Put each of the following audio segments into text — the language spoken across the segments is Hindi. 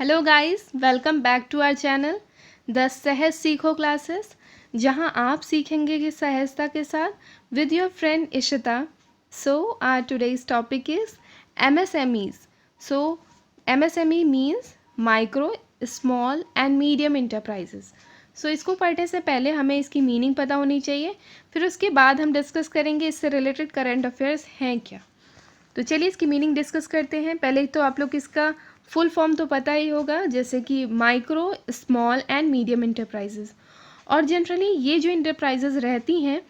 Hello guys, welcome back to our channel the Sahaj Seekho classes, जहां आप सीखेंगे कि सहजता के साथ with your friend Ishita. So our today's topic is MSMEs. So MSME means micro, small and medium enterprises. So इसको पढ़ने से पहले हमें इसकी मीनिंग पता होनी चाहिए, फिर उसके बाद हम डिस्कस करेंगे इससे रिलेटेड करंट अफेयर्स हैं क्या. तो चलिए इसकी मीनिंग डिस्कस करते हैं. पहले तो आप लोग इसका फुल फॉर्म तो पता ही होगा, जैसे कि micro, small and medium enterprises. और जनरली ये जो इंटरप्राइजेज रहती हैं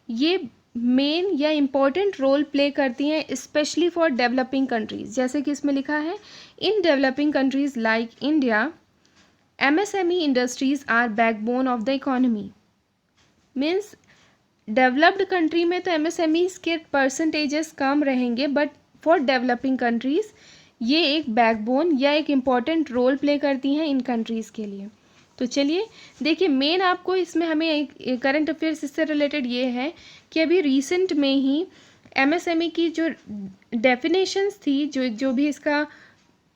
ये मेन या इम्पॉर्टेंट रोल प्ले करती हैं स्पेशली फॉर डेवलपिंग कंट्रीज. जैसे कि इसमें लिखा है in developing countries like India MSME industries are backbone of the economy. Means developed country में तो MSMEs के परसेंटेजेस कम रहेंगे, बट फॉर डेवलपिंग कंट्रीज़ ये एक बैकबोन या एक इम्पॉर्टेंट रोल प्ले करती हैं इन कंट्रीज़ के लिए. तो चलिए देखिए, मेन आपको इसमें हमें एक करंट अफेयर्स इससे रिलेटेड ये है कि अभी रिसेंट में ही MSME की जो डेफिनेशंस थी, जो भी इसका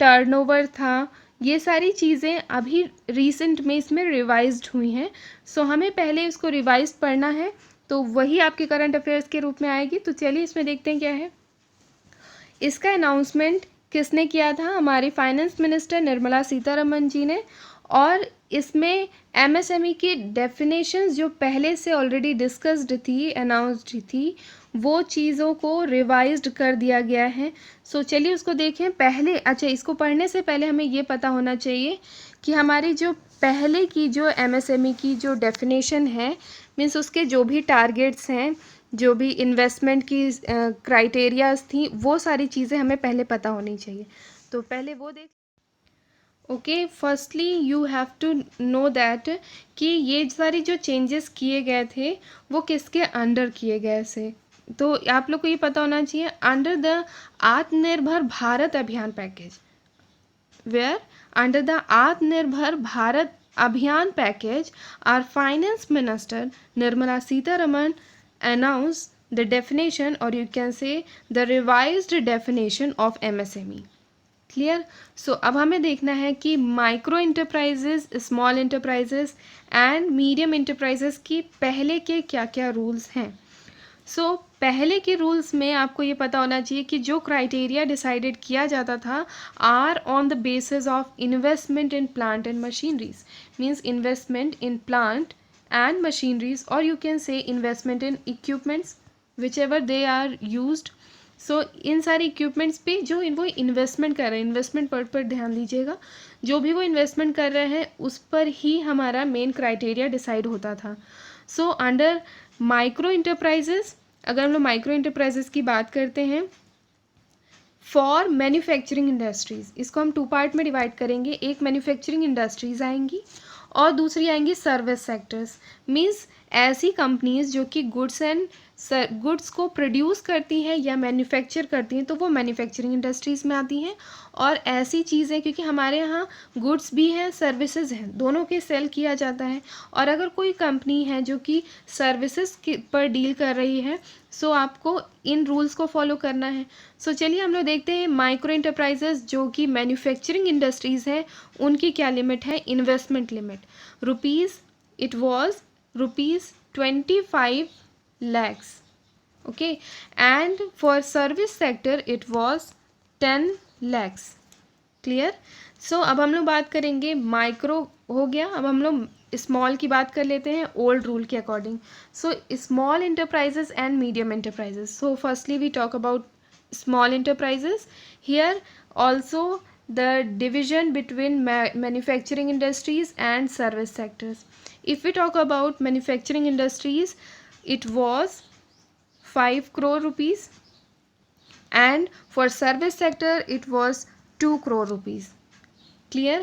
टर्नओवर था, ये सारी चीज़ें अभी रिसेंट में इसमें रिवाइज्ड हुई हैं. सो हमें पहले इसको रिवाइज पढ़ना है, तो वही आपके करंट अफेयर्स के रूप में आएगी. तो चलिए इसमें देखते हैं क्या है. इसका अनाउंसमेंट किसने किया था? हमारी फाइनेंस मिनिस्टर निर्मला सीतारमण जी ने. और इसमें MSME की डेफिनेशंस जो पहले से ऑलरेडी डिस्कस्ड थी, अनाउंस्ड थी, वो चीज़ों को रिवाइज्ड कर दिया गया है. सो चलिए उसको देखें. पहले अच्छा, इसको पढ़ने से पहले हमें ये पता होना चाहिए कि हमारी जो पहले की जो MSME की जो डेफिनेशन है, मीन्स उसके जो भी टारगेट्स हैं, जो भी इन्वेस्टमेंट की क्राइटेरियाज थी, वो सारी चीज़ें हमें पहले पता होनी चाहिए. तो पहले वो देख. Okay, firstly you have to know that कि ये सारी जो चेंजेस किए गए थे वो किसके अंडर किए गए से. तो आप लोग को ये पता होना चाहिए, अंडर द आत्मनिर्भर भारत अभियान पैकेज. वेयर अंडर द आत्मनिर्भर भारत अभियान package our finance minister Nirmala Sitharaman announced the definition, or you can say the revised definition of MSME. Clear. So अब हमें देखना है कि micro enterprises, small enterprises and medium enterprises की पहले के क्या क्या रूल्स हैं. सो पहले के रूल्स में आपको ये पता होना चाहिए कि जो क्राइटेरिया डिसाइडेड किया जाता था are on the basis of investment in plant and machineries. Means investment in plant and machineries, और you can say investment in equipments which ever they are used. So इन सारे इक्विपमेंट्स पे जो वो इन्वेस्टमेंट कर रहे हैं, इन्वेस्टमेंट पर ध्यान दीजिएगा, जो भी वो इन्वेस्टमेंट कर रहे हैं उस पर ही हमारा मेन क्राइटेरिया डिसाइड होता था. सो अंडर माइक्रो इंटरप्राइजेस, अगर हम लोग माइक्रो इंटरप्राइजेस की बात करते हैं, फॉर मैन्युफैक्चरिंग इंडस्ट्रीज़, इसको हम टू पार्ट में डिवाइड करेंगे. एक मैन्युफैक्चरिंग इंडस्ट्रीज़ आएंगी और दूसरी आएंगी सर्विस सेक्टर्स. मीन्स ऐसी कंपनीज जो कि गुड्स को प्रोड्यूस करती हैं या मैन्युफैक्चर करती हैं, तो वो मैन्युफैक्चरिंग इंडस्ट्रीज़ में आती हैं. और ऐसी चीज़ें, क्योंकि हमारे यहाँ गुड्स भी हैं, सर्विसेज हैं, दोनों के सेल किया जाता है. और अगर कोई कंपनी है जो कि सर्विसेज पर डील कर रही है, सो आपको इन रूल्स को फॉलो करना है. सो चलिए हम लोग देखते हैं माइक्रो इंटरप्राइजेज जो कि मैन्युफैक्चरिंग इंडस्ट्रीज़ है, उनकी क्या लिमिट है. Investment limit it was ₹25 lakhs. Okay, and for service sector it was 10 lakhs. Clear. So अब हम लोग बात करेंगे, माइक्रो हो गया, अब हम लोग स्मॉल की बात कर लेते हैं ओल्ड रूल के according. So small enterprises and medium enterprises. So firstly we talk about small enterprises. Here also the division between manufacturing industries and service sectors. If we talk about manufacturing industries, it was 5 crore rupees, and for service sector it was 2 crore rupees. Clear.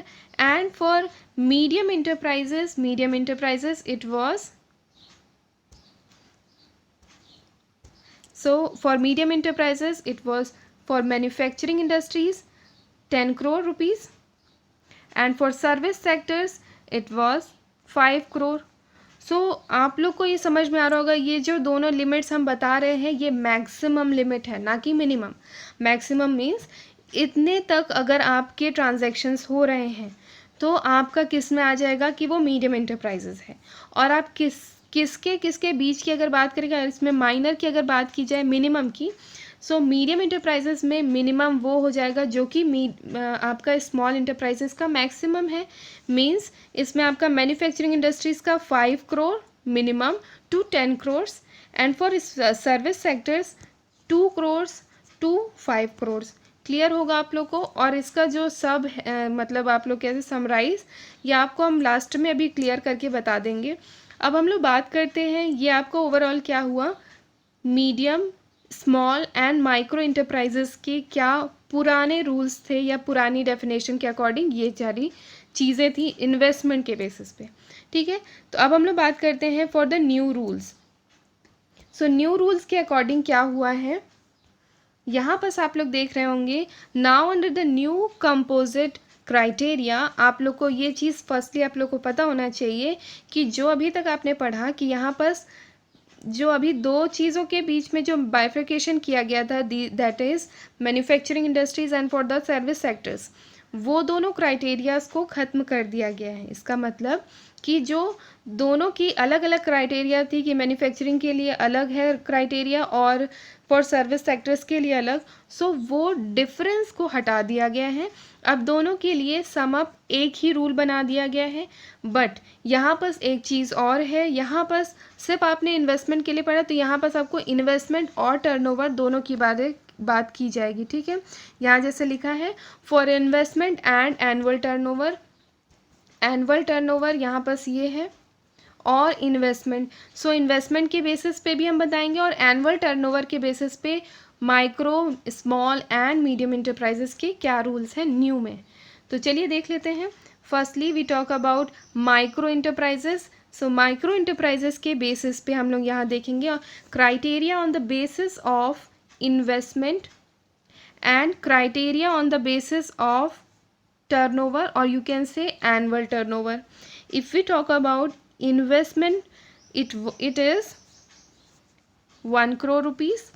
And for medium enterprises it was, so for medium enterprises it was, for manufacturing industries 10 crore rupees, and for service sectors it was 5 crore. सो आप लोग को ये समझ में आ रहा होगा, ये जो दोनों लिमिट्स हम बता रहे हैं ये मैक्सिमम लिमिट है, ना कि मिनिमम. मैक्सिमम मीन्स इतने तक अगर आपके ट्रांजैक्शंस हो रहे हैं तो आपका किस में आ जाएगा कि वो मीडियम एंटरप्राइजेस है। और आप किसके बीच की अगर बात करेंगे, इसमें माइनर की अगर बात की जाए मिनिमम की, सो मीडियम इंटरप्राइजेस में मिनिमम वो हो जाएगा जो कि आपका स्मॉल इंटरप्राइजेस का मैक्सिमम है। मींस इसमें आपका मैन्युफैक्चरिंग इंडस्ट्रीज़ का 5 crore minimum to 10 crore, and for service sectors 2 crore to 5 crore. Clear होगा आप लोग को। और इसका जो सब मतलब आप लोग कैसे समराइज, ये आपको हम लास्ट में अभी क्लियर करके बता देंगे। अब हम लोग बात करते हैं ये आपका ओवरऑल क्या हुआ, medium small and micro enterprises के क्या पुराने रूल्स थे या पुरानी डेफिनेशन के अकॉर्डिंग ये सारी चीज़ें थी इन्वेस्टमेंट के बेसिस पे। ठीक है, तो अब हम लोग बात करते हैं for the new rules. So new rules के अकॉर्डिंग क्या हुआ है, यहाँ पर आप लोग देख रहे होंगे, now under the new composite criteria. आप लोग को ये चीज़ फर्स्टली आप लोग को पता होना चाहिए कि जो अभी तक आपने पढ़ा कि यहाँ पर जो अभी दो चीज़ों के बीच में जो बाइफिकेशन किया गया था, that is manufacturing industries and for the service sectors, वो दोनों क्राइटेरियाज को ख़त्म कर दिया गया है। इसका मतलब कि जो दोनों की अलग अलग क्राइटेरिया थी कि मैन्युफैक्चरिंग के लिए अलग है क्राइटेरिया और फॉर सर्विस सेक्टर्स के लिए अलग, सो वो डिफरेंस को हटा दिया गया है। अब दोनों के लिए सम अप एक ही रूल बना दिया गया है। बट यहाँ पर एक चीज़ और है, यहाँ पर सिर्फ आपने इन्वेस्टमेंट के लिए पढ़ा, तो यहाँ पर आपको इन्वेस्टमेंट और टर्नओवर दोनों की बात की जाएगी। ठीक है, यहाँ जैसे लिखा है for investment and annual turnover, annual turnover यहाँ पर ये है, और इन्वेस्टमेंट, सो इन्वेस्टमेंट के बेसिस पे भी हम बताएंगे और एनुअल टर्नओवर के बेसिस पे micro small and medium enterprises के क्या रूल्स हैं न्यू में। तो चलिए देख लेते हैं। Firstly we talk about micro enterprises. So micro enterprises के बेसिस पे हम लोग यहाँ देखेंगे criteria on the basis of investment and criteria on the basis of turnover, or you can say annual turnover. If we talk about investment, it is 1 crore rupees,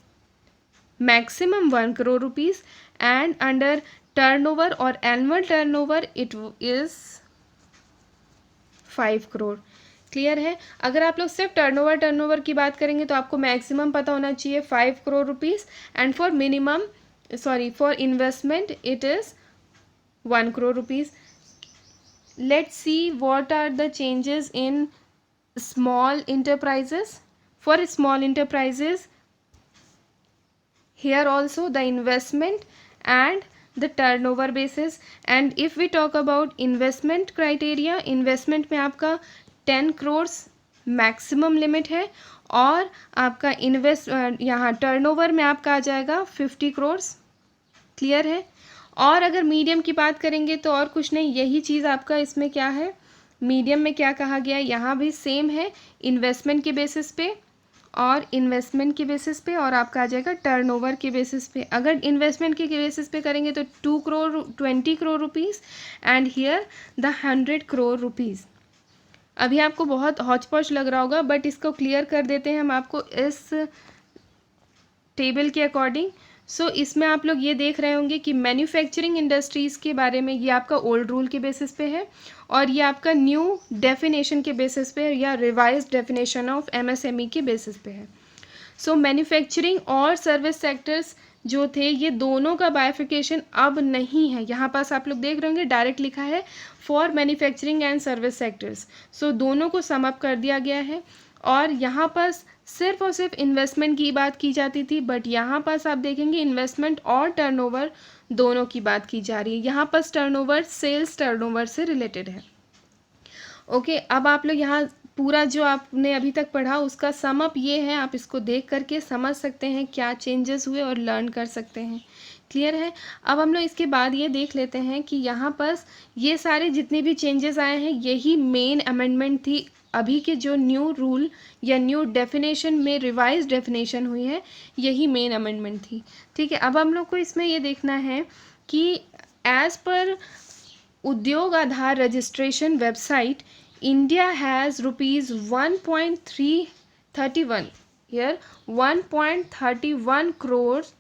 maximum 1 crore rupees, and under turnover or annual turnover it is 5 crore. Clear है। अगर आप लोग सिर्फ टर्नओवर की बात करेंगे तो आपको मैक्सिमम पता होना चाहिए 5 crore rupees, and for minimum for investment it is 1 crore rupees. Let's see what are the changes in small enterprises. For small enterprises, here also the investment and the turnover basis. And if we talk about investment criteria, investment में आपका 10 crores मैक्सिमम लिमिट है, और आपका यहाँ टर्नओवर में आपका आ जाएगा 50 crores. क्लियर है। और अगर मीडियम की बात करेंगे तो और कुछ नहीं, यही चीज़ आपका इसमें क्या है, मीडियम में क्या कहा गया है, यहाँ भी सेम है, इन्वेस्टमेंट के बेसिस पे और इन्वेस्टमेंट के बेसिस पे, और आपका आ जाएगा टर्नओवर के बेसिस पे। अगर इन्वेस्टमेंट के बेसिस पे करेंगे तो 20 crore rupees, and here the 100 crore rupees. अभी आपको बहुत हौच पौच लग रहा होगा, बट इसको क्लियर कर देते हैं हम आपको इस टेबल के अकॉर्डिंग। सो इसमें आप लोग ये देख रहे होंगे कि मैन्युफैक्चरिंग इंडस्ट्रीज़ के बारे में ये आपका ओल्ड रूल के बेसिस पे है, और ये आपका न्यू डेफिनेशन के बेसिस पे या रिवाइज्ड डेफिनेशन ऑफ एमएसएमई के बेसिस पे है। सो मैन्युफैक्चरिंग और सर्विस सेक्टर्स जो थे, ये दोनों का बाइफिकेशन अब नहीं है। यहाँ पास आप लोग देख रहे होंगे डायरेक्ट लिखा है for manufacturing and service sectors. So दोनों को सम अप कर दिया गया है, और यहाँ पर सिर्फ और सिर्फ इन्वेस्टमेंट की बात की जाती थी, बट यहाँ पास आप देखेंगे इन्वेस्टमेंट और टर्नओवर दोनों की बात की जा रही है। यहाँ पर टर्नओवर सेल्स टर्नओवर से रिलेटेड है। ओके, अब आप लोग यहाँ पूरा जो आपने अभी तक पढ़ा उसका सम अप ये है, आप इसको देख करके समझ सकते हैं क्या चेंजेस हुए और लर्न कर सकते हैं। क्लियर है। अब हम लोग इसके बाद ये देख लेते हैं कि यहाँ पर ये सारे जितने भी चेंजेस आए हैं, यही मेन अमेंडमेंट थी। अभी के जो न्यू रूल या न्यू डेफिनेशन में रिवाइज डेफिनेशन हुई है, यही मेन अमेंडमेंट थी। ठीक है, अब हम लोग को इसमें ये देखना है कि as per Udyog Aadhaar registration website, India has ₹1.331 here 1.31 crores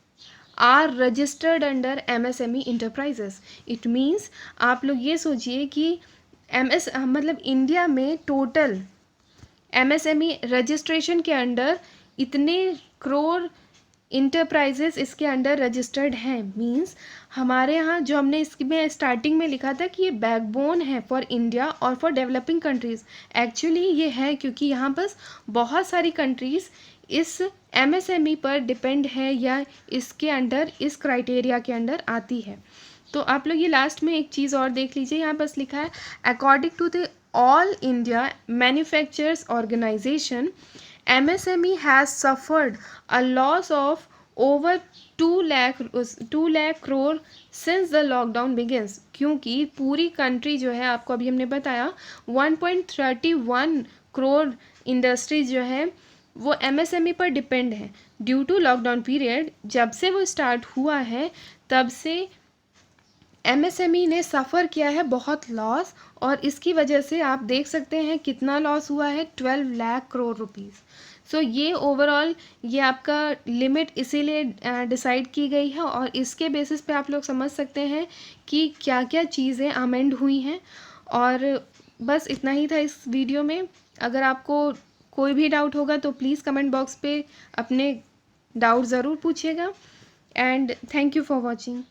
are registered under MSME enterprises. It means आप लोग ये सोचिए कि मतलब इंडिया में टोटल MSME रजिस्ट्रेशन के अंडर इतने करोड़ इंटरप्राइजेस इसके अंडर रजिस्टर्ड हैं। मींस हमारे यहाँ जो हमने इसमें स्टार्टिंग में लिखा था कि ये बैकबोन है फॉर इंडिया और फॉर डेवलपिंग कंट्रीज़, एक्चुअली ये है क्योंकि यहाँ बस बहुत सारी कंट्रीज़ इस MSME पर डिपेंड है या इसके अंडर, इस क्राइटेरिया के अंडर आती है। तो आप लोग ये लास्ट में एक चीज़ और देख लीजिए, यहाँ बस लिखा है according to the All India Manufacturers Organisation MSME has suffered a loss of over 2 lakh crore since the lockdown begins, क्योंकि पूरी कंट्री जो है, आपको अभी हमने बताया 1.31 करोड़ इंडस्ट्रीज जो है वो MSME पर डिपेंड है। ड्यू टू लॉकडाउन पीरियड, जब से वो स्टार्ट हुआ है तब से MSME ने सफ़र किया है बहुत लॉस, और इसकी वजह से आप देख सकते हैं कितना लॉस हुआ है, 12 लाख करोड़ रुपीज़। सो ये ओवरऑल ये आपका लिमिट इसीलिए डिसाइड की गई है, और इसके बेसिस पे आप लोग समझ सकते हैं कि क्या क्या चीज़ें अमेंड हुई हैं। और बस इतना ही था इस वीडियो में। अगर आपको कोई भी डाउट होगा तो प्लीज़ कमेंट बॉक्स पे अपने डाउट ज़रूर पूछिएगा। And thank you for watching.